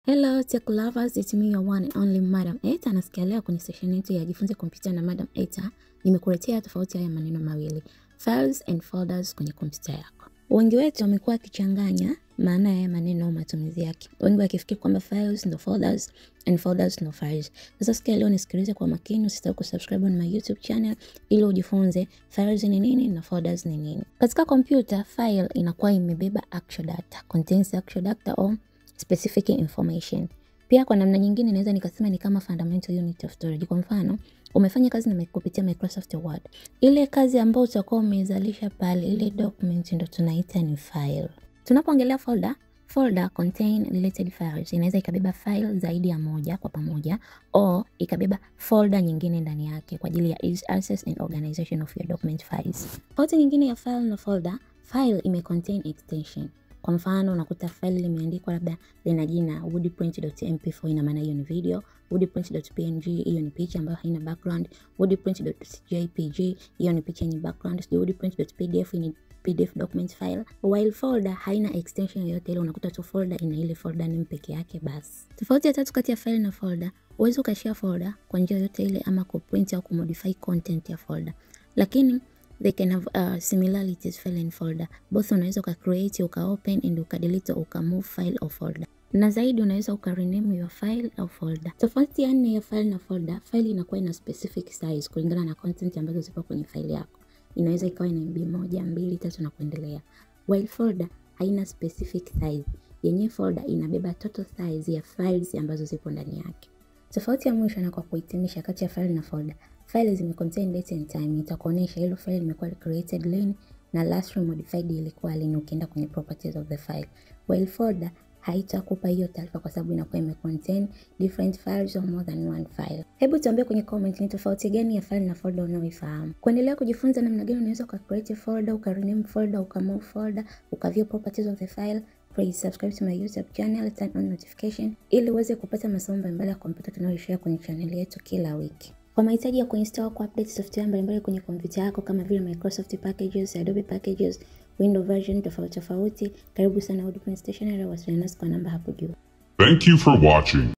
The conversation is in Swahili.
Hello tech lovers, it's me your one and only Madam Eta. Nasikia leo kwenye session yetu ya jifunze kompyuta na Madam Eta nimekuletea tofauti ya maneno mawili, files and folders kwenye kompyuta yako. Wengi wetu wamekuwa wakichanganya maana ya maneno au matumizi yake. Wengi wakifikiri kwamba files ndo folders and folders ndo files. Sasa sikia leo nisikilize kwa makini, usisahau kusubscribe on my YouTube channel ili ujifunze files ni nini na folders ni nini. Katika kompyuta, file inakuwa imebeba actual data, contains actual data or specific information. Pia kwa namna nyingine naweza nikasema ni kama fundamental unit of storage. Kwa mfano, umefanya kazi na kupitia Microsoft Word. Ile kazi ambayo utakuwa umeizalisha pale, ile document ndio tunaita ni file. Tunapoongelea folder contain related files. Inaweza ikabeba file zaidi ya moja kwa pamoja au ikabeba folder nyingine ndani yake kwa ajili ya easy access and organization of your document files. Tofauti nyingine ya file na folder, file contain extension. Kwa mfano unakuta file limeandikwa labda lina jina woodprint.mp4, ina maana hiyo ni video, woodprint.png hiyo ni picha ambayo haina background, woodprint.jpg hiyo ni picha yenye background, woodprint.pdf ni PDF document file. While folder haina extension yoyote ile, unakuta tu folder ina ile folder name peke yake basi. Tofauti ya tatu kati ya file na folder, uwezo ukashare folder kwa njia yoyote ile ama kuprint au kumodify content ya folder. Lakini they can have similarities file and folder. Both unaweza create, open and delete or move file or folder. Na zaidi unaweza rename your file au folder. Tofauti ya nne ya file na folder, file inakuwa ina specific size kulingana na content ambazo zipo kwenye file yako. Inaweza ikawa ina MB 1, 2, 3 na kuendelea. While folder haina specific size. Yenye folder inabeba total size ya files ambazo zipo ndani yake. Tofauti ya mwisho na kwa kuhitimisha kati ya file na folder, file zimecontain date and time. Itakuonesha hilo file imekuwa created lini na last modified ilikuwa lini ukienda kwenye properties of the file. While folder haitakupa hiyo taarifa kwa sababu inakuwa imecontain different files or more than one file. Hebu tuambie kwenye comment ni tofauti gani ya file na folder unaoifahamu. Kuendelea kujifunza namna gani unaweza create folder, rename folder, move folder, view properties of the file, please subscribe to my YouTube channel, turn on notification ili uweze kupata masomo mbalimbali ya kompyuta tunayoshare kwenye channel yetu kila wiki. Kwa mahitaji ya kuinstall kwa update software mbalimbali kwenye kompyuta yako kama vile Microsoft packages, Adobe packages, Windows version tofauti, karibu sana Woodprint Stationery, wasiliana nasi kwa namba hapo juu. Thank you for watching.